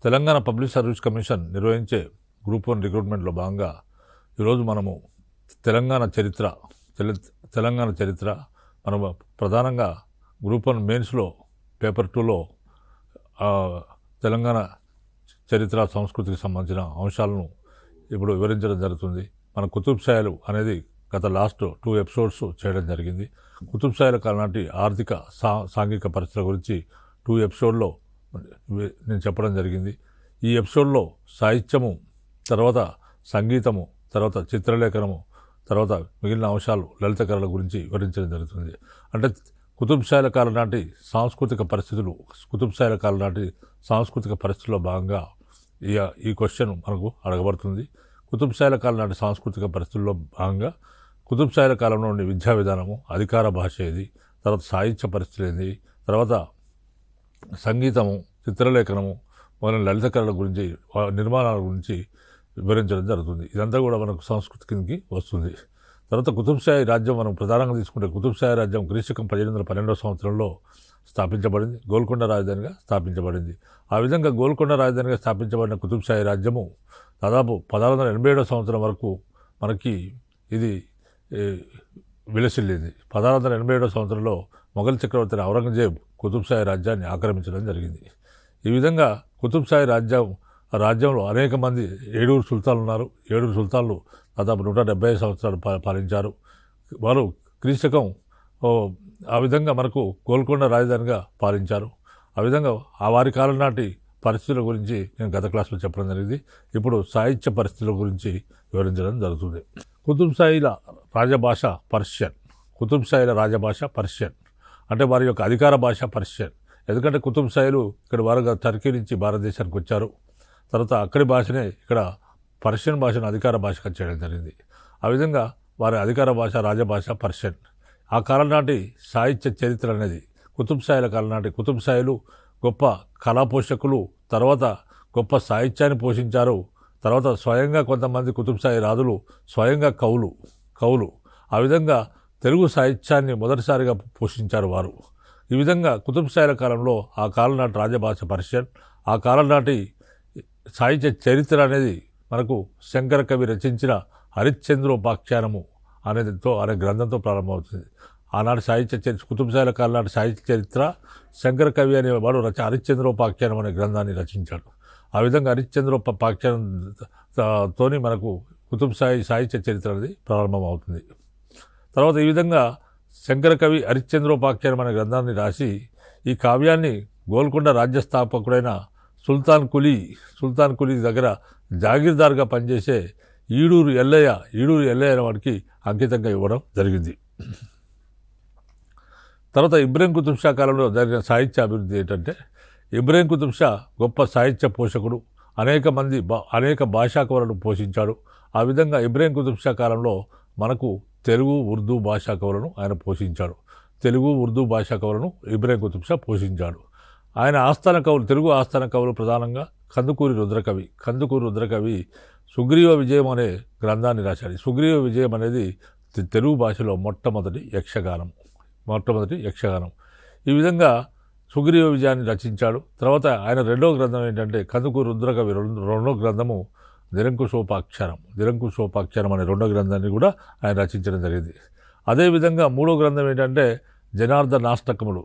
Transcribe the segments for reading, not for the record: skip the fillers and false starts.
Telangana public service commission నిర్వహించే group 1 రిక్రూట్మెంట్లో భాగంగా ఈరోజు మనము తెలంగాణ చరిత్ర మనము ప్రధానంగా గ్రూప్ 1 మెయిన్స్లో పేపర్ 2లో తెలంగాణ చరిత్ర సంస్కృతికి సంబంధించిన అంశాలను ఇప్పుడు వివరించడం జరుగుతుంది. మన కుతుబ్ షాహీలు అనేది గత లాస్ట్ 2 ఎపిసోడ్స్ చేయడం జరిగింది. కుతుబ్ షాహీల కాలనాటి ఆర్థిక సాంఘిక పరిస్థితుల గురించి 2 ఎపిసోడ్లో నేను చెప్పడం జరిగింది. ఈ ఎపిసోడ్లో సాహిత్యము, తర్వాత సంగీతము, తర్వాత చిత్రలేఖనము, తర్వాత మిగిలిన అంశాలు లలిత కళల గురించి వివరించడం జరుగుతుంది. అంటే కుతుబ్ షాహీల కాలం నాటి సాంస్కృతిక పరిస్థితుల్లో భాగంగా ఈ క్వశ్చన్ మనకు అడగబడుతుంది. కుతుబ్ షాహీల కాలం నాటి సాంస్కృతిక పరిస్థితుల్లో భాగంగా కుతుబ్ షాహీల కాలంలో ఉండే విద్యా విధానము, అధికార భాష ఏది, తర్వాత సాహిత్య పరిస్థితులు ఏంది, తర్వాత సంగీతము, చిత్రలేఖనము మొదలైన లలిత కళల గురించి, నిర్మాణాల గురించి వివరించడం జరుగుతుంది. ఇదంతా కూడా మనకు సంస్కృతి కిందకి వస్తుంది. తర్వాత కుతుబ్ షాహీ రాజ్యం మనం ప్రధానంగా తీసుకుంటే కుతుబ్ షాహీ రాజ్యం క్రీస్తు 1712వ సంవత్సరంలో స్థాపించబడింది. గోల్కొండ రాజధానిగా స్థాపించబడింది. ఆ విధంగా గోల్కొండ రాజధానిగా స్థాపించబడిన కుతుబ్ షాహీ రాజ్యము దాదాపు 1687 సంవత్సరం వరకు మనకి ఇది విలసిల్లింది. 1687 సంవత్సరంలో మొఘల్ చక్రవర్తి ఔరంగజేబ్ కుతుబ్ షాహీ రాజ్యాన్ని ఆక్రమించడం జరిగింది. ఈ విధంగా కుతుబ్ షాహీ రాజ్యంలో అనేక మంది 7 సుల్తాన్లు ఉన్నారు. 7 సుల్తాన్లు దాదాపు 175 సంవత్సరాలు పాలించారు. వారు క్రీస్తకం ఆ విధంగా మనకు గోల్కొండ రాజధానిగా పాలించారు. ఆ విధంగా ఆ వారి కాలం నాటి పరిస్థితుల గురించి నేను గత క్లాసులో చెప్పడం జరిగింది. ఇప్పుడు సాహిత్య పరిస్థితుల గురించి వివరించడం జరుగుతుంది. కుతుబ్ షాహీల రాజభాష పర్షియన్. అంటే వారి యొక్క అధికార భాష పర్షియన్. ఎందుకంటే కుతుబ్ షాహీలు ఇక్కడ వారుగా టర్కీ నుంచి భారతదేశానికి వచ్చారు. తర్వాత అక్కడి భాషనే ఇక్కడ పర్షియన్ భాషను అధికార భాషగా చేయడం జరిగింది. ఆ విధంగా వారి అధికార భాష రాజభాష పర్షియన్. ఆ కాలం నాటి సాహిత్య చరిత్ర అనేది కుతుబ్ షాహీల కాలం నాటి కుతుబ్ షాహీలు గొప్ప కళా పోషకులు, తర్వాత గొప్ప సాహిత్యాన్ని పోషించారు. తర్వాత స్వయంగా కొంతమంది కుతుబ్ షాహీ రాజులు స్వయంగా కవులు ఆ విధంగా తెలుగు సాహిత్యాన్ని మొదటిసారిగా పోషించారు వారు. ఈ విధంగా కుతుబ్ షాహీల కాలంలో ఆ కాలం నాటి రాజభాష పర్షియన్. ఆ కాలం నాటి సాహిత్య చరిత్ర అనేది మనకు శంకర కవి రచించిన హరిశ్చంద్రోపాఖ్యానము అనే గ్రంథంతో ప్రారంభమవుతుంది. ఆనాటి కుతుబ్ షాహీల కాలం నాటి సాహిత్య చరిత్ర శంకర కవి అనేవాడు హరిశ్చంద్రోపాఖ్యానం అనే గ్రంథాన్ని రచించాడు. ఆ విధంగా హరిశ్చంద్రోపాఖ్యానంతోని మనకు కుతుబ్ షాహీ సాహిత్య చరిత్ర అనేది ప్రారంభమవుతుంది. తర్వాత ఈ విధంగా శంకర కవి హరిశ్చంద్రోపాఖ్యానం అనే గ్రంథాన్ని రాసి ఈ కావ్యాన్ని గోల్కొండ రాజ్య స్థాపకుడైన సుల్తాన్ కులీ దగ్గర జాగీర్దార్గా పనిచేసే ఈడూరు ఎల్లయ్య వాడికి అంకితంగా ఇవ్వడం జరిగింది. తర్వాత ఇబ్రహీం కుతుబ్ షా కాలంలో జరిగిన సాహిత్య అభివృద్ధి ఏంటంటే, ఇబ్రహీం కుతుబ్ షా గొప్ప సాహిత్య పోషకుడు, అనేక భాషా కవులను పోషించాడు. ఆ విధంగా ఇబ్రహీం కుతుబ్ షా కాలంలో మనకు తెలుగు ఉర్దూ భాషా కవులను ఆయన పోషించాడు. ఇబ్రహీం కుతుబ్ షా పోషించాడు. ఆయన తెలుగు ఆస్థాన కవులు ప్రధానంగా కందుకూరి రుద్రకవి సుగ్రీవ విజయం అనే గ్రంథాన్ని రాశాడు. సుగ్రీవ విజయం అనేది తెలుగు భాషలో మొట్టమొదటి యక్షగానం. ఈ విధంగా సుగ్రీవ విజయాన్ని రచించాడు. తర్వాత ఆయన రెండో గ్రంథం ఏంటంటే కందుకూరి రుద్రకవి రెండో గ్రంథము నిరంకుశోపాఖ్యానం అనే రెండో గ్రంథాన్ని కూడా ఆయన రచించడం జరిగింది. అదేవిధంగా మూడో గ్రంథం ఏంటంటే జనార్దనాష్టకములు,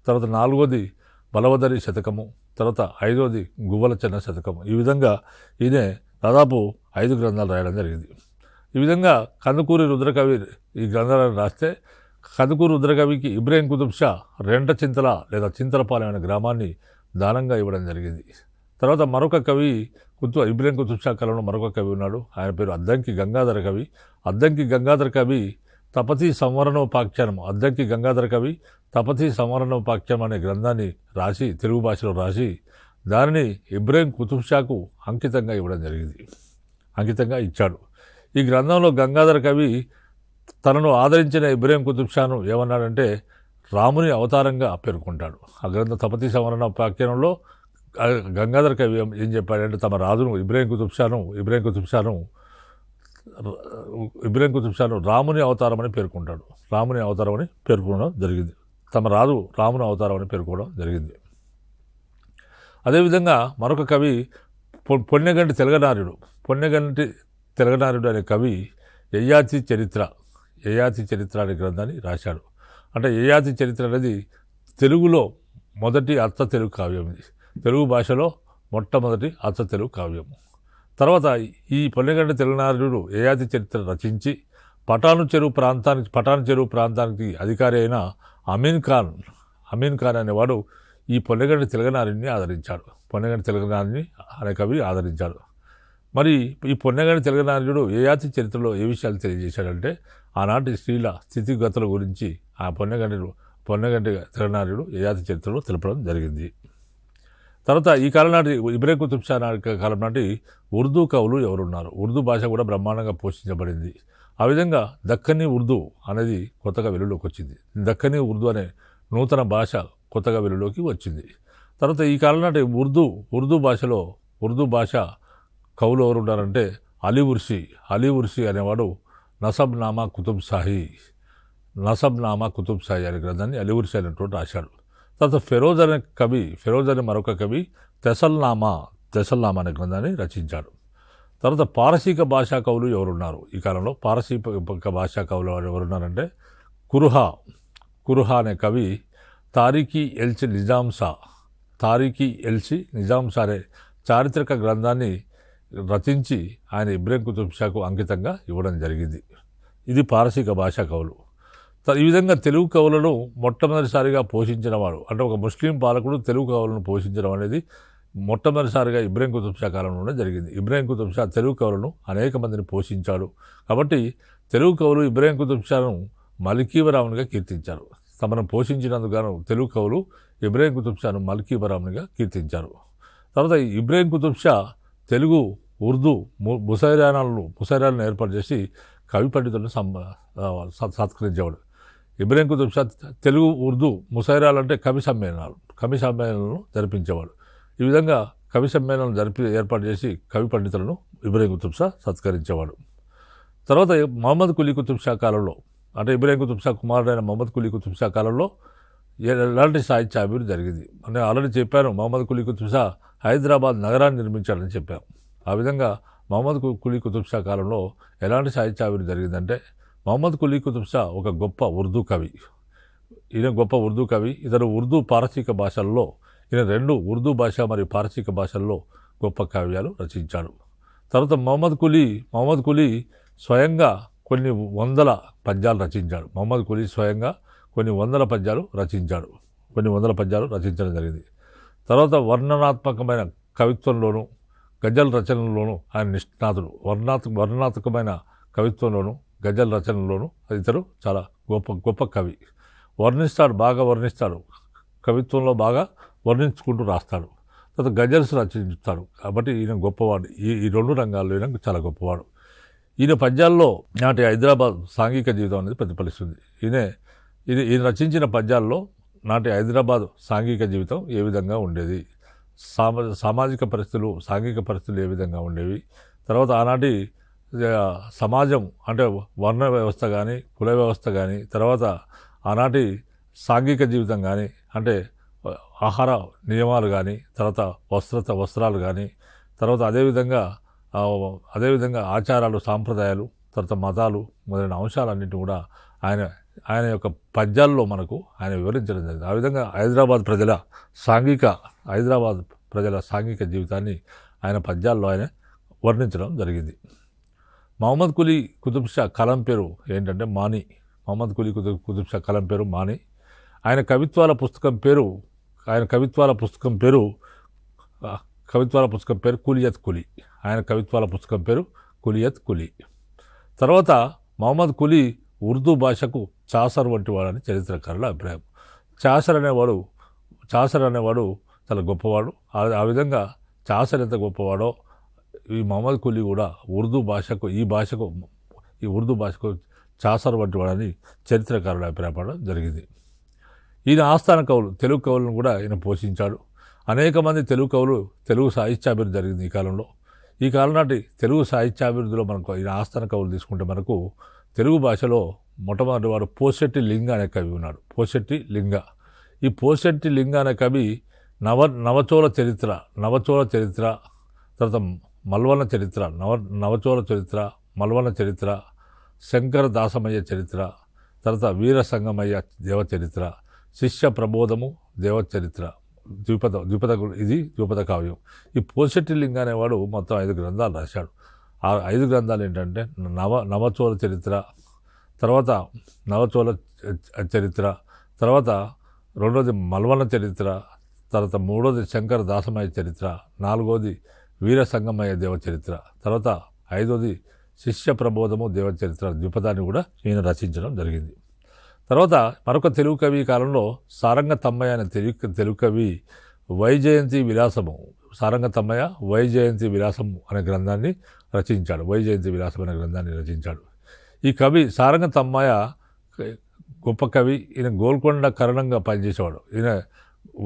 తర్వాత 4వది బలవదరి శతకము, తర్వాత 5వది గువ్వల చెన్న శతకము. ఈ విధంగా ఈయన దాదాపు 5 గ్రంథాలు రాయడం జరిగింది. ఈ విధంగా కందుకూరి రుద్రకవి ఈ గ్రంథాలను రాస్తే కందుకూరి రుద్రకవికి ఇబ్రహీం కుతుబ్ షా రెంటచింతల లేదా చింతలపాలెం అనే గ్రామాన్ని దానంగా ఇవ్వడం జరిగింది. తర్వాత మరొక కవి ఇబ్రహీం కుతుబ్ షా కాలంలో మరొక కవి ఉన్నాడు. ఆయన పేరు అద్దంకి గంగాధర కవి తపతి సంవరణోపాఖ్యానం అనే గ్రంథాన్ని రాసి తెలుగు భాషలో రాసి దానిని ఇబ్రహీం కుతుబ్ షాకు అంకితంగా ఇచ్చాడు. ఈ గ్రంథంలో గంగాధర కవి తనను ఆదరించిన ఇబ్రహీం కుతుబ్ షాను ఏమన్నాడంటే రాముని అవతారంగా పేర్కొంటాడు. ఆ గ్రంథ తపతి సంవరణోపాఖ్యానంలో గంగాధర కవి ఏం చెప్పాడంటే తమ రాజును ఇబ్రహీం కుతుబ్ షాను రాముని అవతారమని పేర్కొంటాడు. పేర్కొనడం జరిగింది. తమ రాజు రాముని అవతారం అని పేర్కోవడం జరిగింది. అదేవిధంగా మరొక కవి పొన్నెగంటి తెలగనార్యుడు. పొన్నెగంటి తెలగనార్యుడు అనే కవి యయాతి చరిత్ర అనే గ్రంథాన్ని రాశాడు. అంటే యయాతి చరిత్ర అనేది తెలుగులో మొదటి అచ్చ తెలుగు కావ్యం. ఇది తెలుగు భాషలో మొట్టమొదటి అచ్చ తెలుగు కావ్యం. తర్వాత ఈ పొన్నెగంటి తెలగనార్యుడు యయాతి చరిత్ర రచించి పటాను చెరువు ప్రాంతానికి అధికారి అయిన అమీన్ ఖాన్ అనేవాడు ఈ పొన్నెగంటి తెలగనార్యుడిని ఆదరించాడు. పొన్నెగంటి తెలగనార్యుడిని అనే కవి ఆదరించాడు. మరి ఈ పొన్నెగంటి తెలగనార్యుడు యయాతి చరిత్రలో ఏ విషయాలు తెలియజేశాడంటే ఆనాటి స్త్రీల స్థితిగతుల గురించి ఆ పొన్నెగంటి తెలగనార్యుడు యయాతి చరిత్రలో తెలపడం జరిగింది. తర్వాత ఈ కాలం నాటి ఇబ్రాహీం కుతుబ్ షా కాలం నాటి ఉర్దూ కవులు ఎవరున్నారు? ఉర్దూ భాష కూడా బ్రహ్మాండంగా పోషించబడింది. ఆ విధంగా దక్కనీ ఉర్దూ అనేది కొత్తగా వెలుగులోకి వచ్చింది. దక్కనీ ఉర్దూ అనే నూతన భాష కొత్తగా వెలుగులోకి వచ్చింది. తర్వాత ఈ కాలం నాటి ఉర్దూ భాష కవులు ఎవరు ఉన్నారంటే అలీ ఉర్సి అనేవాడు నసబ్నామా కుతుబ్ షాహీ అనే గ్రంథాన్ని అలీ ఉర్సి అనేటువంటి రాశాడు. తర్వాత ఫెరోజ్ అనే మరొక కవి తెసల్నామా అనే గ్రంథాన్ని రచించాడు. తర్వాత పారసీక భాషా కవులు ఎవరున్నారు? ఈ కాలంలో పారసీక భాషా కవులు ఎవరున్నారంటే కురుహా అనే కవి తారీఖీ ఎల్చి నిజాం షా అనే చారిత్రక గ్రంథాన్ని రచించి ఆయన ఇబ్రాహీం కుతుబ్ షాకు అంకితంగా ఇవ్వడం జరిగింది. ఇది పారసీక భాషా కవులు. ఈ విధంగా తెలుగు కవులను మొట్టమొదటిసారిగా పోషించినవాడు అంటే ఒక ముస్లిం పాలకుడు తెలుగు కవులను పోషించడం అనేది మొట్టమొదటిసారిగా ఇబ్రాహీం కుతుబ్ షా కాలంలోనే జరిగింది. ఇబ్రాహీం కుతుబ్ షా తెలుగు కవులను అనేక మందిని పోషించాడు. కాబట్టి తెలుగు కవులు ఇబ్రాహీం కుతుబ్ షాను మల్కీబరామునిగా కీర్తించారు. తమను పోషించినందుకు గాను తెలుగు కవులు ఇబ్రాహీం కుతుబ్ షాను మల్కీబరామునిగా కీర్తించారు. తర్వాత ఇబ్రాహీం కుతుబ్ షా తెలుగు ఉర్దూ ముసైరాలను ఏర్పాటు చేసి కవి పండితులను సత్కరించేవాడు. ఇబ్రాహీం కుతుబ్ షా తెలుగు ఉర్దూ ముసైరాలు అంటే కవి సమ్మేళనాలను జరిపించేవాడు. ఈ విధంగా కవి సమ్మేళనం ఏర్పాటు చేసి కవి పండితులను ఇబ్రాహీం కుతుబ్ షా సత్కరించేవాడు. తర్వాత మహమ్మద్ కులీ కుతుబ్ షా కాలంలో అంటే ఇబ్రాహీం కుతుబ్ షా కుమారుడైన మహమ్మద్ కులీ కుతుబ్ షా కాలంలో ఎలాంటి సాహిత్య అభివృద్ధి జరిగింది? నేను ఆల్రెడీ చెప్పాను, మహమ్మద్ కులీ కుతుబ్ షా హైదరాబాద్ నగరాన్ని నిర్మించాడని చెప్పాను. ఆ విధంగా మహమ్మద్ కులీ కుతుబ్ షా కాలంలో ఎలాంటి సాహిత్య అభివృద్ధి జరిగిందంటే మహమ్మద్ కులీ కుతుబ్ షా ఒక గొప్ప ఉర్దూ కవి. ఇతను ఉర్దూ పారసీక భాషల్లో ఉర్దూ భాష మరియు పారసీక భాషల్లో గొప్ప కావ్యాలు రచించాడు. తర్వాత మహమ్మద్ కులీ స్వయంగా కొన్ని వందల పద్యాలు రచించాడు. కొన్ని వందల పద్యాలు రచించడం జరిగింది. తర్వాత వర్ణనాత్మకమైన కవిత్వంలోనూ గజల్ రచనలోనూ ఆయన నిష్ణాతుడు. వర్ణనాత్మకమైన కవిత్వంలోనూ గజల్ రచనలోనూ ఇతడు చాలా గొప్ప కవి. బాగా వర్ణిస్తాడు. కవిత్వంలో బాగా వర్ణించుకుంటూ రాస్తాడు. తర్వాత గజల్స్ రచించుతాడు. కాబట్టి ఈయన గొప్పవాడు. ఈ రెండు రంగాల్లో ఈయన చాలా గొప్పవాడు. ఈయన పద్యాల్లో నాటి హైదరాబాద్ సాంఘిక జీవితం అనేది ప్రతిఫలిస్తుంది. ఈయన రచించిన పద్యాల్లో నాటి హైదరాబాద్ సాంఘిక జీవితం ఏ విధంగా ఉండేది, సామాజిక పరిస్థితులు సాంఘిక పరిస్థితులు ఏ విధంగా ఉండేవి, తర్వాత ఆనాటి సమాజం అంటే వర్ణ వ్యవస్థ కానీ కుల వ్యవస్థ కానీ, తర్వాత ఆనాటి సాంఘిక జీవితం కానీ అంటే ఆహార నియమాలు కానీ, తర్వాత వస్త్రాలు కానీ, తర్వాత అదేవిధంగా ఆచారాలు సాంప్రదాయాలు, తర్వాత మతాలు మొదలైన అంశాలన్నింటినీ కూడా ఆయన యొక్క పద్యాల్లో మనకు ఆయన వివరించడం జరిగింది. ఆ విధంగా హైదరాబాద్ ప్రజల సాంఘిక జీవితాన్ని ఆయన పద్యాల్లో ఆయన వర్ణించడం జరిగింది. మహమ్మద్ కులీ కుతుబ్ షా కలం పేరు ఏంటంటే మాని. మహమ్మద్ కులీ కుతుబ్ షా కలం పేరు మాని. ఆయన కవిత్వాల పుస్తకం పేరు కులియత్ కులీ. తర్వాత మహమ్మద్ కులీ ఉర్దూ భాషకు చాసర్ వంటి వాడని చరిత్రకారుల అభిప్రాయం. చాసర్ అనేవాడు చాలా గొప్పవాడు. ఆ విధంగా చాసర్ ఎంత గొప్పవాడో ఈ మహమ్మద్ కులీ కూడా ఈ ఉర్దూ భాషకు చాసర్ వంటి వాడని చరిత్రకారులు అభిప్రాయపడడం జరిగింది. ఈయన ఆస్థాన కవులు తెలుగు కవులను కూడా ఈయన పోషించాడు. అనేక మంది తెలుగు సాహిత్యాభివృద్ధి జరిగింది ఈ కాలం నాటి తెలుగు సాహిత్యాభివృద్ధిలో మనకు ఈయన ఆస్థాన కవులు తీసుకుంటే మనకు తెలుగు భాషలో మొట్టమొదటి వాడు పోసెట్టి లింగ అనే కవి ఉన్నాడు. ఈ పోసెట్టి లింగ అనే కవి నవచోళ చరిత్ర, తర్వాత మల్వన చరిత్ర, నవచోళ చరిత్ర, మల్వన చరిత్ర, శంకర దాసమయ్య చరిత్ర, తర్వాత వీర సంగమయ్య దేవచరిత్ర, శిష్య ప్రబోధము దేవచరిత్ర, ఇది ద్విపద కావ్యం. ఈ పోసెట్టి లింగ అనేవాడు మొత్తం 5 గ్రంథాలు రాశాడు. ఆ 5 గ్రంథాలు ఏంటంటే నవచోళ చరిత్ర, తర్వాత నవచోళ చరిత్ర, తర్వాత రెండోది మల్వన చరిత్ర, తర్వాత మూడోది శంకర దాసమయ్య చరిత్ర, నాలుగోది వీర సంగమయ్య దేవచరిత్ర, తర్వాత 5వది శిష్య ప్రబోధము దేవచరిత్ర ద్విపదాన్ని కూడా ఈయన రచించడం జరిగింది. తర్వాత మరొక తెలుగు కవి కాలంలో సారంగ తమ్మయ్య అనే తెలుగు కవి వైజయంతి విలాసము అనే గ్రంథాన్ని రచించాడు. ఈ కవి సారంగ తమ్మయ్య గొప్ప కవి. ఈయన గోల్కొండ కరణంగా పనిచేసేవాడు. ఈయన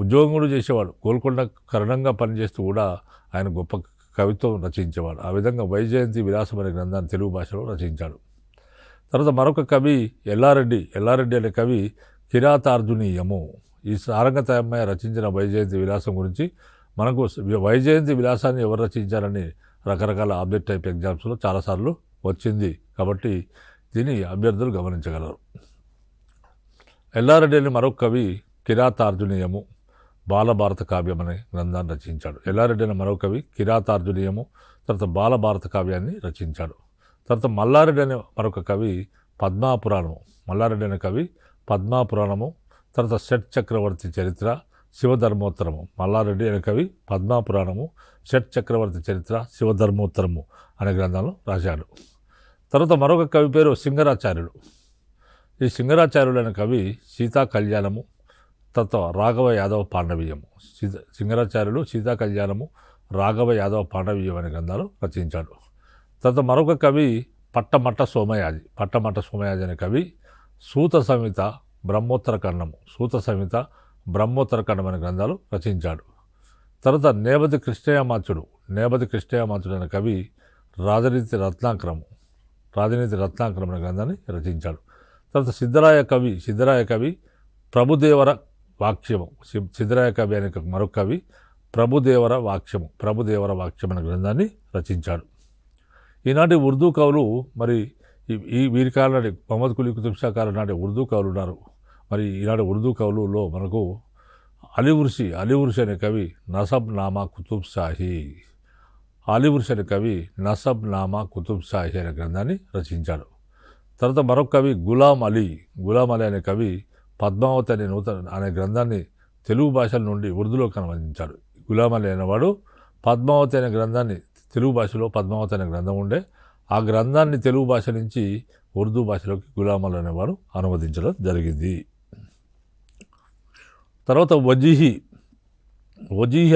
ఉద్యోగం కూడా చేసేవాడు. గోల్కొండ కరణంగా పనిచేస్తూ కూడా ఆయన గొప్ప కవిత్వం రచించేవాడు. ఆ విధంగా వైజయంతి విలాసం అనే గ్రంథాన్ని తెలుగు భాషలో రచించాడు. తర్వాత మరొక కవి ఎల్లారెడ్డి అనే కవి కిరాతార్జునీయము. ఈ సారంగ తమ్మయ్య రచించిన వైజయంతి విలాసం గురించి మనకు వైజయంతి విలాసాన్ని ఎవరు రచించారని రకరకాల ఆబ్జెక్ట్ టైప్ ఎగ్జామ్స్లో చాలాసార్లు వచ్చింది. కాబట్టి దీన్ని అభ్యర్థులు గమనించగలరు. ఎల్లారెడ్డి అనే మరొక కవి కిరాతార్జునీయము బాలభారత కావ్యం అనే గ్రంథాన్ని రచించాడు. ఎల్లారెడ్డి అనే మరొక కవి కిరాతార్జునీయము, తర్వాత బాలభారత కావ్యాన్ని రచించాడు. తర్వాత మల్లారెడ్డి అనే మరొక కవి పద్మాపురాణము, తర్వాత షట్ చక్రవర్తి చరిత్ర, శివధర్మోత్తరము. మల్లారెడ్డి అనే కవి పద్మాపురాణము, షట్ చక్రవర్తి చరిత్ర, శివధర్మోత్తరము అనే గ్రంథాలను రాశాడు. తర్వాత మరొక కవి పేరు సింగరాచార్యుడు. ఈ సింగరాచార్యుడు అనే కవి సీతా కళ్యాణము, తర్వాత రాఘవ యాదవ పాండవీయము. సింగరాచార్యుడు సీతా కళ్యాణము, రాఘవ యాదవ పాండవీయం అనే గ్రంథాలు రచించాడు. తర్వాత మరొక కవి పట్టమట్ట సోమయాజి అనే కవి సూత సంహిత బ్రహ్మోత్తర ఖండం అనే గ్రంథాలు రచించాడు. తర్వాత నేపథ్య కృష్ణయామాచుడు అనే కవి రాజనీతి రత్నాకరం అనే గ్రంథాన్ని రచించాడు. తర్వాత సిద్ధరాయ కవి ప్రభుదేవర వాక్యము. సిద్ధరాయ కవి అనే మరొక కవి ప్రభుదేవర వాక్యం అనే గ్రంథాన్ని రచించాడు. ఈనాటి ఉర్దూ కవులు మరి ఈ వీరి కాలం నాటి మొహమ్మద్ కులీ కుతుబ్ షా కాలం నాటి ఉర్దూ కవులు ఉన్నారు. మరి ఈనాటి ఉర్దూ కవులలో మనకు అలీవర్షి అనే కవి నసబ్ నామా కుతుబ్ షాహీ అనే గ్రంథాన్ని రచించాడు. తర్వాత మరొక కవి గులాం అలీ అనే కవి పద్మావతి అనే గ్రంథాన్ని తెలుగు భాషల నుండి ఉర్దూలోకి అనువదించాడు. గులాం అలీ అనేవాడు పద్మావతి అనే గ్రంథాన్ని తెలుగు భాషలో పద్మావతి అనే గ్రంథం ఉండే ఆ గ్రంథాన్ని తెలుగు భాష నుంచి ఉర్దూ భాషలోకి గులాం అలీ అనేవాడు అనువదించడం జరిగింది. తర్వాత వజీహి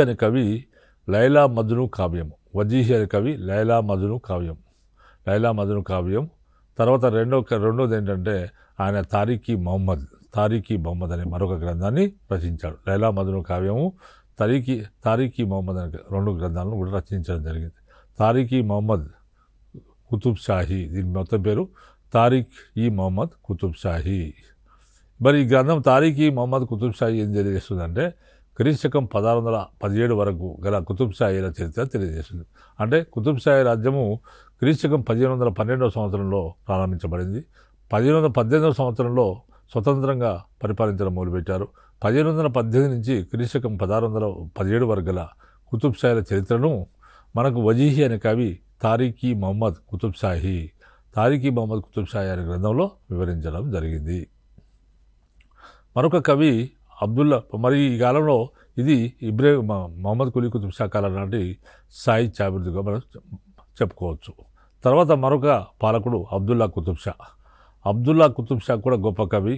అనే కవి లైలా మజ్ను కావ్యం. తర్వాత రెండోది ఏంటంటే ఆయన తారీఖీ మొహమ్మద్ అనే మరొక గ్రంథాన్ని రచించాడు. లైలా మజ్ను కావ్యము, తారీఖీ మొహమ్మద్ అనే 2 గ్రంథాలను కూడా రచించడం జరిగింది. తారీఖీ మొహమ్మద్ కుతుబ్ షాహీ, దీని మొత్తం పేరు తారీఖీ మొహమ్మద్ కుతుబ్ షాహీ. మరి ఈ గ్రంథం తారీఖీ మొహమ్మద్ కుతుబ్ షాహీ ఏం తెలియజేస్తుందంటే క్రీస్తకం 1617 వరకు గల కుతుబ్ షాహీల చరిత్ర తెలియజేస్తుంది. అంటే కుతుబ్ షాహీ రాజ్యము క్రీస్తకం 1512 సంవత్సరంలో ప్రారంభించబడింది. 1518 సంవత్సరంలో స్వతంత్రంగా పరిపాలించడం మొదలుపెట్టారు. 1518 నుంచి క్రీస్తకం 1617 వరకు గల కుతుబ్ షాహీల చరిత్రను మనకు వజీహి అనే కవి తారీఖీ మొహమ్మద్ కుతుబ్ షాహీ అనే గ్రంథంలో వివరించడం జరిగింది. మరొక కవి అబ్దుల్లా. మరి ఈ కాలంలో ఇది మొహమ్మద్ కులీ కుతుబ్ షా కాలం నాటి సాహిత్య అభివృద్ధిగా మనం చెప్పుకోవచ్చు. తర్వాత మరొక పాలకుడు అబ్దుల్లా కుతుబ్ షా కూడా గొప్ప కవి.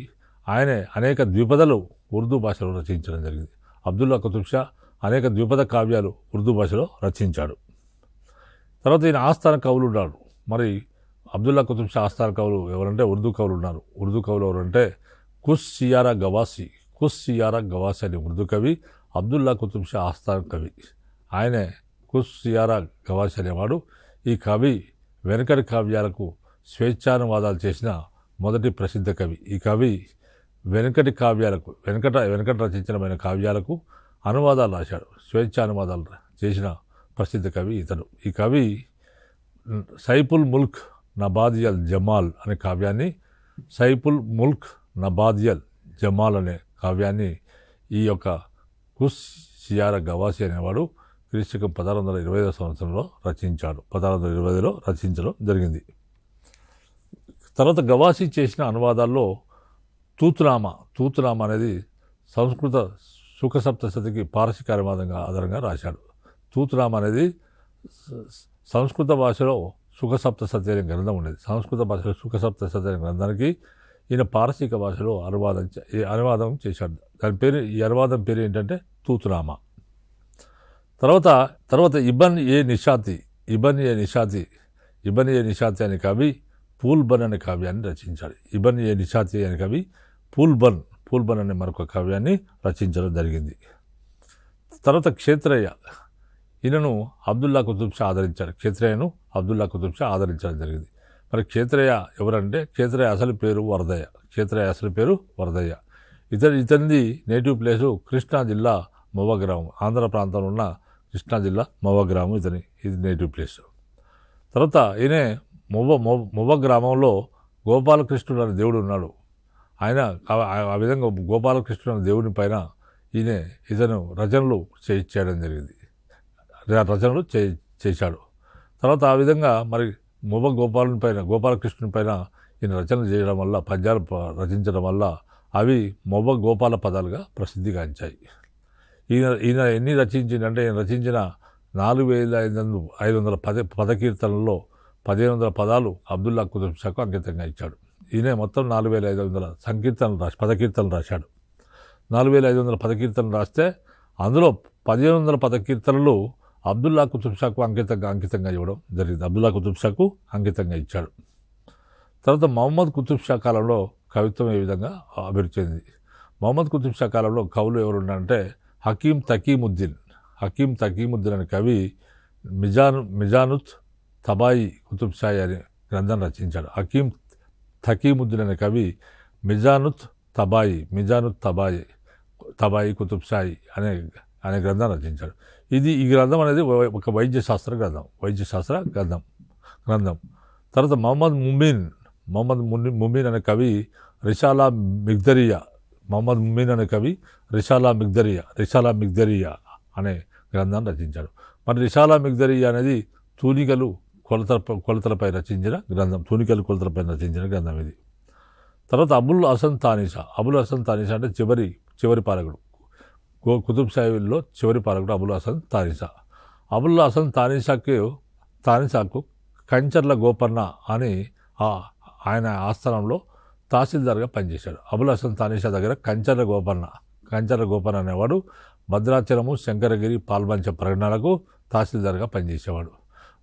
ఆయనే అనేక ద్విపదలు ఉర్దూ భాషలో రచించడం జరిగింది. అబ్దుల్లా కుతుబ్ షా అనేక ద్విపద కావ్యాలు ఉర్దూ భాషలో రచించాడు. తర్వాత ఈయన ఆస్థాన కవులు ఉన్నారు. మరి అబ్దుల్లా కుతుబ్ షా ఆస్థాన కవులు ఎవరంటే ఉర్దూ కవులు ఉన్నారు. ఉర్దూ కవులు ఎవరంటే కుస్ సియారా గవాసి అనే ఉర్దూ కవి అబ్దుల్లా కుతుబ్ షా ఆస్థాన కవి. ఆయనే కుస్ సియారా గవాసి అనేవాడు. ఈ కవి వెనకటి కావ్యాలకు స్వేచ్ఛానువాదాలు చేసిన మొదటి ప్రసిద్ధ కవి. ఈ కవి వెనకట రచించడమైన కావ్యాలకు అనువాదాలు రాశాడు. స్వేచ్ఛ అనువాదాలు చేసిన ప్రసిద్ధ కవి ఇతను. ఈ కవి సైఫుల్ ముల్క్ నబాదియల్ జమాల్ అనే కావ్యాన్ని ఈ యొక్క కుస్ సియార గవాసి అనేవాడు క్రీస్తుకం 1625 సంవత్సరంలో రచించాడు. 1620లో రచించడం జరిగింది. తర్వాత గవాసి చేసిన అనువాదాల్లో తూతునామా అనేది సంస్కృత సుఖసప్తశతికి పారసిక ఆధారంగా రాశాడు. తూతునామా అనేది సంస్కృత భాషలో సుఖసప్తశతి అనే గ్రంథం ఉండేది. సంస్కృత భాషలో సుఖసప్తశతి అనే గ్రంథానికి ఈయన పారసీక భాషలో అనువాదం చేశాడు. ఈ అనువాదం పేరు ఏంటంటే తూతునామా. తర్వాత ఇబన్ ఏ నిషాతి అనే కవి పూల్బన్ అనే కావ్యాన్ని రచించాడు. ఇబన్ ఏ నిషాతి అనే కవి పూల్బన్ అనే మరొక కావ్యాన్ని రచించడం జరిగింది. తర్వాత క్షేత్రయ్య, ఈయనను అబ్దుల్లా కుతుబ్ షా ఆదరించాడు. క్షేత్రయ్యను అబ్దుల్లా కుతుబ్ షా ఆదరించడం జరిగింది. మరి క్షేత్రయ్య ఎవరంటే క్షేత్రయ్య అసలు పేరు వరదయ్య. ఇతనిది నేటివ్ ప్లేసు కృష్ణా జిల్లా మొవ్వ గ్రామం. ఆంధ్ర ప్రాంతంలో ఉన్న కృష్ణా జిల్లా మొవ్వ గ్రామం ఇది నేటివ్ ప్లేస్. తర్వాత ఈయన మొవ్వ గ్రామంలో గోపాలకృష్ణుడు అనే దేవుడు ఉన్నాడు. ఆయన ఆ విధంగా గోపాలకృష్ణుడు అనే దేవుని పైన ఇతను రచనలు చేయడం జరిగింది. రచనలు చేశాడు. తర్వాత ఆ విధంగా మరి గోపాలకృష్ణుని పైన ఈయన రచనలు చేయడం వల్ల, పద్యాలు రచించడం వల్ల అవి మొవ్వ గోపాల పదాలుగా ప్రసిద్ధిగాంచాయి. ఈయన ఎన్ని రచించిందంటే ఈయన రచించిన 4510 పదకీర్తనల్లో 1500 పదాలు అబ్దుల్లా కుతుబ్ షాకు అంకితంగా ఇచ్చాడు. ఈయన మొత్తం 4500 పదకీర్తనలు రాశాడు. 4500 పదకీర్తనలు రాస్తే అందులో 1500 పదకీర్తనలు అబ్దుల్లా కుతుబ్ షాకు అంకితంగా ఇవ్వడం జరిగింది. అబ్దుల్లా కుతుబ్ షాకు అంకితంగా ఇచ్చాడు. తర్వాత మహమ్మద్ కుతుబ్ షా కాలంలో కవిత్వం ఏ విధంగా అభివృద్ధి చెందింది. మహమ్మద్ కుతుబ్ షా కాలంలో కవులు ఎవరున్నారంటే హకీం తకీముద్దీన్ అనే కవి మిజానుత్ తబాయి కుతుబ్ షాయి అనే గ్రంథం రచించాడు. హకీం తకీముద్దీన్ అనే కవి మిజానుత్ తబాయి కుతుబ్ షాయి అనే గ్రంథం రచించాడు. ఈ గ్రంథం అనేది ఒక వైద్యశాస్త్ర గ్రంథం. తర్వాత మహమ్మద్ ముమీన్ అనే కవి రిషాలా మిగ్దరియా అనే గ్రంథాన్ని రచించాడు. మరి రిషాలా మిగ్దరియా అనేది తూనికలు కొలతలపై రచించిన గ్రంథం ఇది. తర్వాత అబుల్ హసన్ తానీషా అంటే చివరి పాలకుడు. కుతుబ్ షాహీల్లో చివరి పాలకుడు అబుల్ హసన్ తానీషాకు కంచర్ల గోపన్న అని ఆయన ఆస్థానంలో తహసీల్దార్గా పనిచేశాడు. అబుల్ హసన్ తానీషా దగ్గర కంచర్ల గోపన్న అనేవాడు భద్రాచలము, శంకరగిరి, పాల్బంచ ప్రకటనలకు తహసీల్దార్గా పనిచేసేవాడు.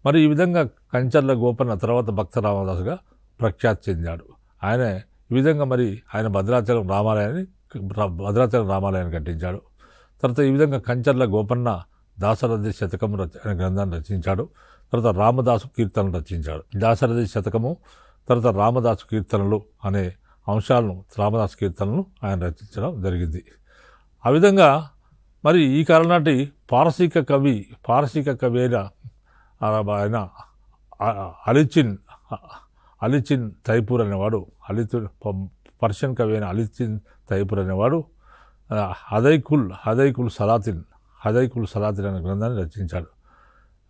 మరి ఈ విధంగా కంచర్ల గోపన్న తర్వాత భక్త రామదాసుగా ప్రఖ్యాతి చెందాడు. ఈ విధంగా ఆయన భద్రాచలం రామాలయాన్ని కట్టించాడు. తర్వాత ఈ విధంగా కంచర్ల గోపన్న దాశరథి శతకం అనే గ్రంథాన్ని రచించాడు. తర్వాత రామదాసు కీర్తనలు రచించాడు. దాశరథి శతకము, తర్వాత రామదాసు కీర్తనలు అనే అంశాలను రామదాసు కీర్తనలను ఆయన రచించడం జరిగింది. ఆ విధంగా మరి ఈ కాలం నాటి పారసీక కవి అయిన అలిచిన్ తైపూర్ అనేవాడు, పర్షియన్ కవి అయిన అలిచిన్ తైపూర్ అనేవాడు హదైకుల్ సలాతిన్ అనే గ్రంథాన్ని రచించాడు.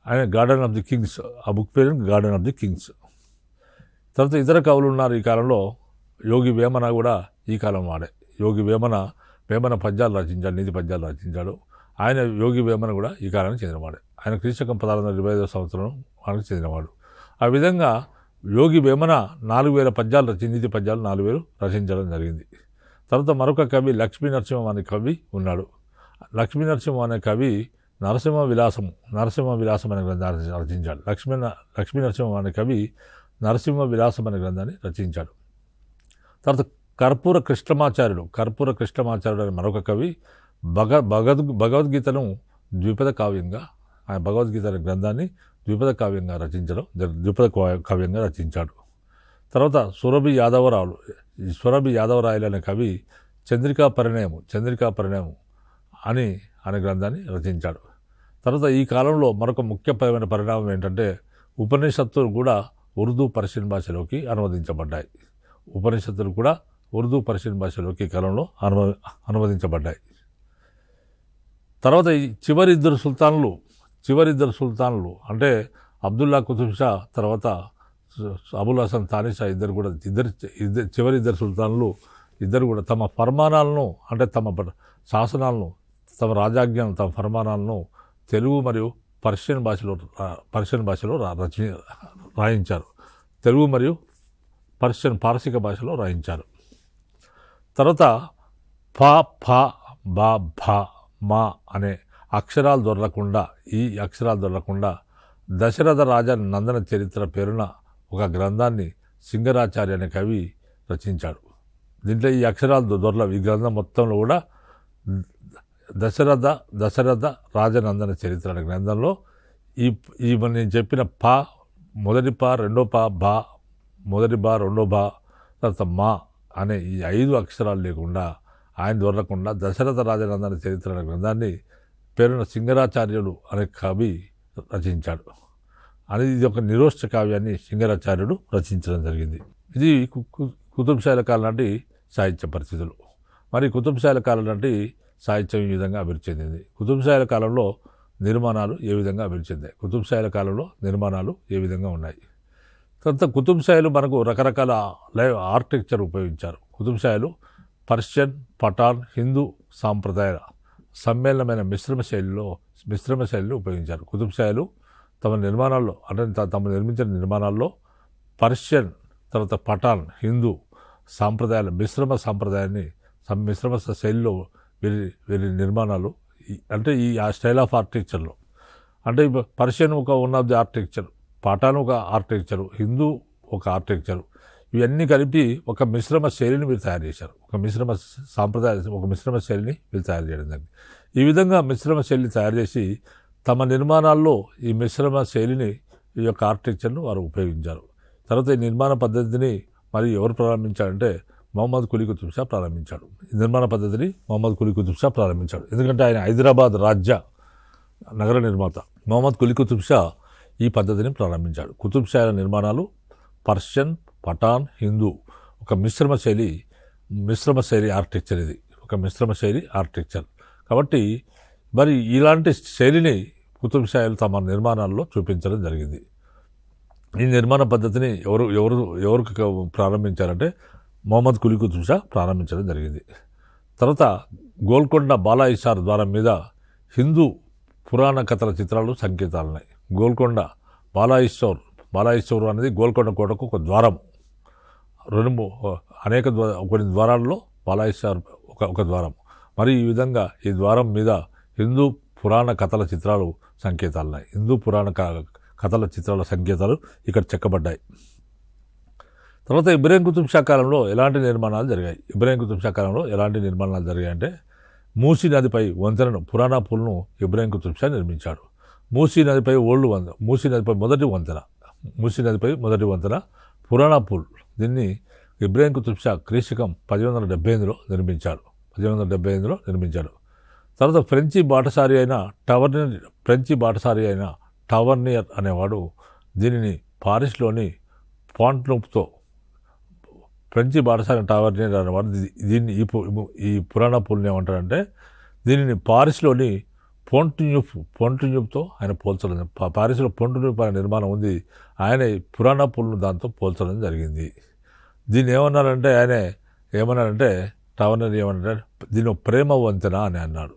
ఆయన గార్డెన్ ఆఫ్ ది కింగ్స్, ఆ బుక్ పేరు గార్డెన్ ఆఫ్ ది కింగ్స్. తర్వాత ఇతర కవులు ఉన్నారు ఈ కాలంలో. యోగి వేమన కూడా ఈ కాలం వాడే. యోగి వేమన పద్యాలు రచించాడు, నీతి పద్యాలు రచించాడు. యోగి వేమన కూడా ఈ కాలానికి చెందినవాడే. ఆయన క్రీస్తకం 1625 సంవత్సరం వాళ్ళకి చెందినవాడు. ఆ విధంగా యోగి వేమన 4000 పద్యాలు నీతి పద్యాలు 4000 రచించడం జరిగింది. తర్వాత మరొక కవి లక్ష్మీ నరసింహం అనే కవి ఉన్నాడు. లక్ష్మీ నరసింహం అనే కవి నరసింహ విలాసం అనే గ్రంథాన్ని రచించాడు. లక్ష్మీ నరసింహం అనే కవి నరసింహ విలాసం అనే గ్రంథాన్ని రచించాడు. తర్వాత కర్పూర కృష్ణమాచార్యుడు అనే మరొక కవి భగవద్గీతను ద్విపద కావ్యంగా, ఆయన భగవద్గీత అనే గ్రంథాన్ని ద్విపద కావ్యంగా రచించాడు. తర్వాత సురభి యాదవరాయలు అనే కవి చంద్రికా పరిణయం అని అనే గ్రంథాన్ని రచించాడు. తర్వాత ఈ కాలంలో మరొక ముఖ్యమైన పరిణామం ఏంటంటే ఉపనిషత్తులు కూడా ఉర్దూ పర్షియన్ భాషలోకి అనువదించబడ్డాయి. ఉపనిషత్తులు కూడా ఉర్దూ పర్షియన్ భాషలోకి ఈ కాలంలో అనువదించబడ్డాయి. తర్వాత ఈ చివరి ఇద్దరు సుల్తాన్లు అంటే అబ్దుల్లా కుతుబ్ షా తర్వాత అబుల్ హసన్ తానిషా చివరి ఇద్దరు సుల్తాన్లు ఇద్దరు కూడా తమ ఫర్మానాలను అంటే తమ శాసనాలను, తమ రాజాజ్ఞలను, తమ ఫర్మానాలను తెలుగు మరియు పర్షియన్ భాషలో రాయించారు. తెలుగు మరియు పారసీక భాషలో రాయించారు. తర్వాత ఫ, ఫ, బ, భ, మా అనే అక్షరాలు దొరలకుండా దశరథ రాజా నందన చరిత్ర పేరున ఒక గ్రంథాన్ని సింగరాచార్య అనే కవి రచించాడు. దీంట్లో ఈ అక్షరాలు దొరలవు. ఈ గ్రంథం మొత్తంలో కూడా దశరథ రాజనందన చరిత్ర అనే గ్రంథంలో ఈ నేను చెప్పిన ప, మొదటి ప, రెండో ప, బ, మొదటి బ, రెండో బ, తర్వాత మా అనే ఈ 5 అక్షరాలు లేకుండా ఆయన దొరకకుండా దశరథ రాజనందన చరిత్ర అనే గ్రంథాన్ని పేరున సింగరాచార్యులు అనే కవి రచించాడు. ఇది ఒక నిరోష్ట కావ్యాన్ని సింగరాచార్యుడు రచించడం జరిగింది. ఇది కుతుబ్ షాల కాలం నాటి సాహిత్య పరిస్థితులు. మరి కుతుబ్ షాల కాలం నాటి సాహిత్యం ఈ విధంగా అభివృద్ధి చెందింది. కుతుబ్ షాల కాలంలో నిర్మాణాలు ఏ విధంగా అభివృద్ధి చెందాయి, కుతుబ్ షాల కాలంలో నిర్మాణాలు ఏ విధంగా ఉన్నాయి. తర్వాత కుతుబ్ షాలు మనకు రకరకాల ఆర్కిటెక్చర్ ఉపయోగించారు. కుతుబ్ షాలు పర్షియన్, పఠాన్, హిందూ సాంప్రదాయ సమ్మేళనమైన మిశ్రమ శైలిని ఉపయోగించారు. కుతుబ్ షాలు తమ నిర్మించిన నిర్మాణాల్లో పర్షియన్, తర్వాత పఠాన్, హిందూ సాంప్రదాయాల మిశ్రమ శైలిలో వీరి నిర్మాణాలు అంటే ఆ స్టైల్ ఆఫ్ ఆర్కిటెక్చర్లో అంటే పర్షియన్ ఒక one of the architecture, Pathan ఒక ఆర్కిటెక్చరు, హిందూ ఒక ఆర్కిటెక్చరు, ఇవన్నీ కలిపి ఒక మిశ్రమ శైలిని వీరు తయారు చేశారు. ఒక మిశ్రమ శైలిని వీరు తయారు చేయడం జరిగింది. ఈ విధంగా మిశ్రమ శైలిని తయారు చేసి తమ నిర్మాణాల్లో ఈ మిశ్రమ శైలిని, ఈ యొక్క ఆర్కిటెక్చర్ను వారు ఉపయోగించారు. తర్వాత ఈ నిర్మాణ పద్ధతిని మరి ఎవరు ప్రారంభించారంటే మొహమ్మద్ కులీ కుతుబ్ షా ప్రారంభించాడు. ఈ నిర్మాణ పద్ధతిని మొహమ్మద్ కులీ కుతుబ్ షా ప్రారంభించాడు. ఎందుకంటే ఆయన హైదరాబాద్ రాజ్య నగర నిర్మాత. మొహమ్మద్ కులీ కుతుబ్ షా ఈ పద్ధతిని ప్రారంభించాడు. కుతుబ్ షాల నిర్మాణాలు పర్షియన్, పఠాన్, హిందూ ఒక మిశ్రమ శైలి ఆర్కిటెక్చర్. ఇది ఒక మిశ్రమ శైలి ఆర్కిటెక్చర్. కాబట్టి మరి ఇలాంటి శైలిని కుతుబ్ షాలు తమ నిర్మాణాల్లో చూపించడం జరిగింది. ఈ నిర్మాణ పద్ధతిని ఎవరు ప్రారంభించారంటే మొహమ్మద్ కులీ కుతుబ్ షా ప్రారంభించడం జరిగింది. తర్వాత గోల్కొండ బాలాయిసార్ ద్వారం మీద హిందూ పురాణ కథల చిత్రాలు, సంకేతాలు ఉన్నాయి. గోల్కొండ బాలాయిశ్వర్ అనేది గోల్కొండ కోటకు ఒక ద్వారం. కొన్ని ద్వారాల్లో బాలాయిశ్వర్ ఒక ద్వారం. మరి ఈ విధంగా ఈ ద్వారం మీద హిందూ పురాణ కథల చిత్రాలు, సంకేతాలు ఉన్నాయి. హిందూ పురాణ కథల చిత్రాల సంకేతాలు ఇక్కడ చెక్కబడ్డాయి. తర్వాత ఇబ్రాహీం కుతుబ్ షా కాలంలో ఎలాంటి నిర్మాణాలు జరిగాయి అంటే మూసీ నదిపై వంతెనను, పురాణాపూల్ను ఇబ్రాహీం కుతుబ్ షా నిర్మించాడు. మూసీ నదిపై మొదటి వంతెన పురాణాపూల్. దీన్ని ఇబ్రాహీం కుతుబ్ షా క్రీశకం 1875లో నిర్మించాడు. తర్వాత ఫ్రెంచి బాటసారి అయిన టవర్నియర్ అనేవాడు దీనిని పారిస్లోని పాంట్నూప్తో ఫ్రెంచి బాటసారి టవర్నియర్ అనేవాడు ఈ పురాణాపూల్ని ఏమంటారంటే దీనిని పారిస్లోని పొంటున్యూప్తో ఆయన పోల్చడం, పారిస్లో పొంటున్యూప్ అనే నిర్మాణం ఉంది, ఆయన పురాణాపూల్ను దాంతో పోల్చడం జరిగింది. దీన్ని ఏమన్నారంటే టవర్నర్ ఏమన్నారంటే దీని ప్రేమ వంతెన అని అన్నాడు.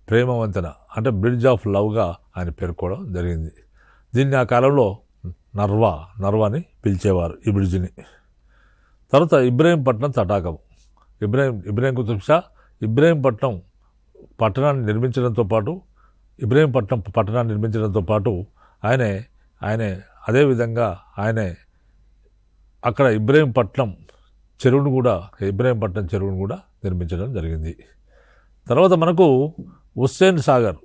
ప్రేమ వంతెన అంటే బ్రిడ్జ్ ఆఫ్ లవ్గా ఆయన పేర్కోవడం జరిగింది. దీన్ని ఆ కాలంలో నర్వా అని పిలిచేవారు ఈ బ్రిడ్జిని. తర్వాత ఇబ్రాహీంపట్నం తటాకం. ఇబ్రాహీం కుతుబ్ షా ఇబ్రాహీంపట్నం పట్టణాన్ని నిర్మించడంతో పాటు ఆయనే అదేవిధంగా అక్కడ ఇబ్రాహీంపట్నం చెరువును కూడా నిర్మించడం జరిగింది. తర్వాత మనకు హుస్సేన్ సాగర్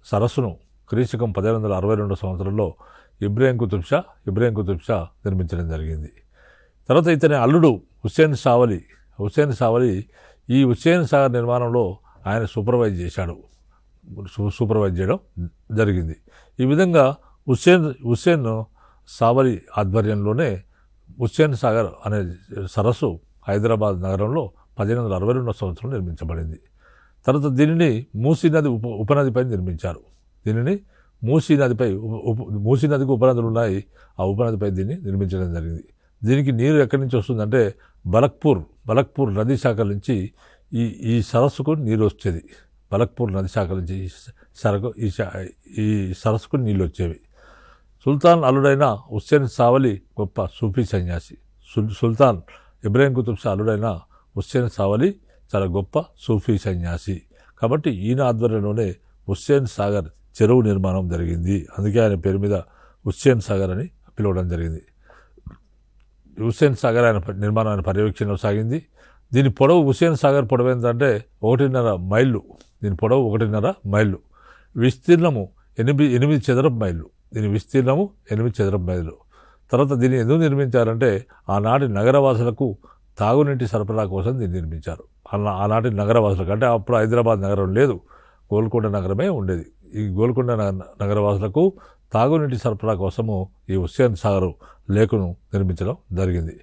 సరస్సును క్రీశకం 1862 సంవత్సరంలో ఇబ్రాహీం కుతుబ్ షా నిర్మించడం జరిగింది. తర్వాత ఇతని అల్లుడు హుస్సేన్ సావలి ఈ హుస్సేన్ సాగర్ నిర్మాణంలో ఆయన సూపర్వైజ్ చేయడం జరిగింది. ఈ విధంగా హుస్సేన్ సావలి ఆధ్వర్యంలోనే హుస్సేన్ సాగర్ అనే సరస్సు హైదరాబాద్ నగరంలో 1862 సంవత్సరంలో నిర్మించబడింది. తర్వాత దీనిని మూసీ నది ఉపనదిపై నిర్మించారు. దీనిని మూసీ నదికి ఉపనదులు ఉన్నాయి. ఆ ఉపనదిపై దీన్ని నిర్మించడం జరిగింది. దీనికి నీరు ఎక్కడి నుంచి వస్తుందంటే బలక్పూర్ నదీ శాఖ నుంచి ఈ సరస్సుకు నీరు వచ్చేది. బలక్పూర్ నది శాఖ నుంచి ఈ సరస్సుకు నీళ్ళు వచ్చేవి. సుల్తాన్ అల్లుడైన హుస్సేన్ సావలి గొప్ప సూఫీ సన్యాసి. సుల్తాన్ ఇబ్రాహీం కుతుబ్ షా అల్లుడైన హుస్సేన్ సావలి చాలా గొప్ప సూఫీ సన్యాసి. కాబట్టి ఈయన ఆధ్వర్యంలోనే హుస్సేన్ సాగర్ చెరువు నిర్మాణం జరిగింది. అందుకే ఆయన పేరు మీద హుస్సేన్ సాగర్ అని పిలవడం జరిగింది. హుస్సేన్ సాగర్ నిర్మాణం ఆయన పర్యవేక్షణలో సాగింది. దీని పొడవు హుస్సేన్ సాగర్ పొడవు ఏంటంటే 1.5 మైళ్ళు. దీని పొడవు 1.5 మైళ్ళు. విస్తీర్ణము 8 చదరపు మైళ్ళు. దీని విస్తీర్ణము 8 చదరపు మైళ్ళు. తర్వాత దీన్ని ఎందుకు నిర్మించారంటే ఆనాటి నగరవాసులకు తాగునీటి సరఫరా కోసం దీన్ని నిర్మించారు. ఆనాటి నగరవాసులకు, అంటే అప్పుడు హైదరాబాద్ నగరం లేదు, గోల్కొండ నగరమే ఉండేది. ఈ గోల్కొండ నగరవాసులకు తాగునీటి సరఫరా కోసము ఈ హుస్సేన్ సాగర్ లేకును నిర్మించడం జరిగింది.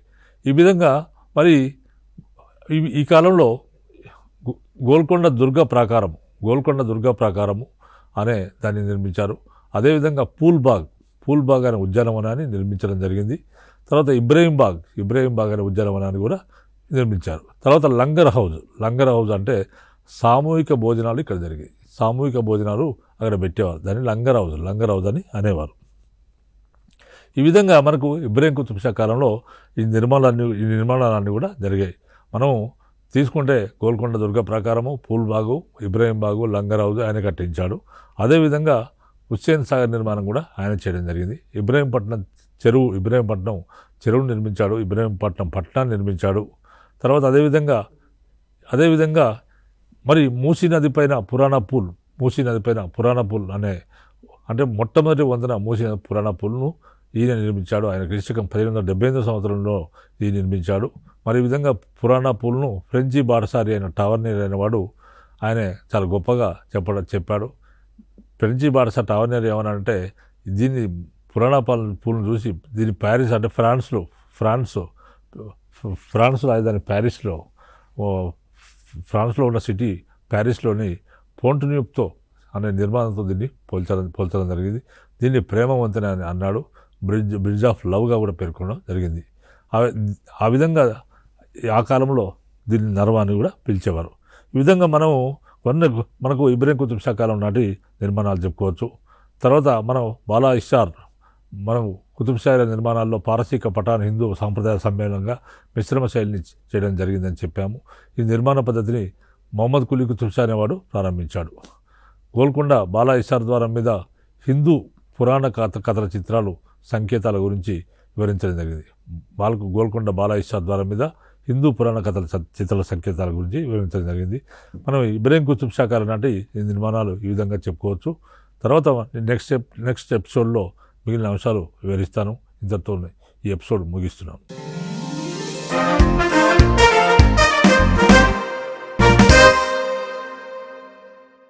ఈ విధంగా మరి ఈ కాలంలో గోల్కొండ దుర్గ ప్రాకారము అనే దాన్ని నిర్మించారు. అదేవిధంగా పూల్ బాగ్ అనే ఉద్యానవనాన్ని నిర్మించడం జరిగింది. తర్వాత ఇబ్రాహీం బాగ్ అనే ఉద్యానవనాన్ని కూడా నిర్మించారు. తర్వాత లంగర్ హౌజ్ అంటే సామూహిక భోజనాలు ఇక్కడ జరిగాయి. సామూహిక భోజనాలు అక్కడ పెట్టేవారు. దాన్ని లంగర్ హౌజ్ అని అనేవారు. ఈ విధంగా మనకు ఇబ్రాహీం కుతుబ్ షా కాలంలో ఈ నిర్మాణాలన్నీ కూడా జరిగాయి. మనం తీసుకుంటే గోల్కొండ దుర్గ ప్రాకారము, పూల్ బాగు, ఇబ్రాహీం బాగు, లంగర్ హౌజ్ ఆయన కట్టించాడు. అదేవిధంగా హుస్సేన్ సాగర్ నిర్మాణం కూడా ఆయన చేయడం జరిగింది. ఇబ్రాహీంపట్నం చెరువు నిర్మించాడు. ఇబ్రాహీంపట్నం పట్టణాన్ని నిర్మించాడు. తర్వాత అదేవిధంగా మరి మూసీ నదిపైన పురాణ పూల్ అంటే మొట్టమొదటి వంతెన మూసీ నది పురాణ పూల్ను ఈయన నిర్మించాడు. ఆయన క్రీస్తకం 1878 సంవత్సరంలో ఈయన నిర్మించాడు. మరి ఈ విధంగా పురాణ పూల్ను ఫ్రెంచి బాటసారి అయిన టావర్నియర్ అయిన వాడు ఆయన చాలా గొప్పగా చెప్పాడు. ఫ్రెంచి బాటసారి టావర్నియర్ ఏమన్నాడంటే దీన్ని పురాణ పూల్ను చూసి దీన్ని ప్యారిస్ అంటే ఫ్రాన్స్ రాజధాని ఫ్రాన్స్లో ఉన్న సిటీ ప్యారిస్లోని పోంటన్యూప్తో అనే నిర్మాణంతో దీన్ని పోల్చడం జరిగింది. దీన్ని ప్రేమ వంతెన అని అన్నాడు. బ్రిడ్జ్ ఆఫ్ లవ్గా కూడా పేర్కొనడం జరిగింది. ఆ విధంగా ఆ కాలంలో దీన్ని నర్వాన్ని కూడా పిలిచేవారు. ఈ విధంగా మనకు ఇబ్రాహీం కుతుబ్ షా కాలం నాటి నిర్మాణాలు చెప్పుకోవచ్చు. తర్వాత బాలా ఇషార్ కుతుబ్ షా నిర్మాణాల్లో పారసీక పఠాన్ హిందూ సాంప్రదాయ సమ్మేళనంగా మిశ్రమ శైలిని చేయడం జరిగిందని చెప్పాము. ఈ నిర్మాణ పద్ధతిని మొహమ్మద్ కులీ కుతుబ్ షా అనేవాడు ప్రారంభించాడు. గోల్కొండ బాలా ఇషార్ ద్వారం మీద హిందూ పురాణ కథల చిత్రాలు సంకేతాల గురించి వివరించడం జరిగింది. గోల్కొండ బాలా ఇషార్ ద్వారం మీద హిందూ పురాణ కథల చిత్రాల సంకేతాల గురించి వివరించడం జరిగింది. మనం ఇబ్రాహీం కుతుబ్ షా కాలం నాటి ఈ నిర్మాణాలు ఈ విధంగా చెప్పుకోవచ్చు. తర్వాత నెక్స్ట్ ఎపిసోడ్లో మిగిలిన అంశాలు వివరిస్తాను. ఇంతటితో ఈ ఎపిసోడ్ ముగిస్తున్నాను.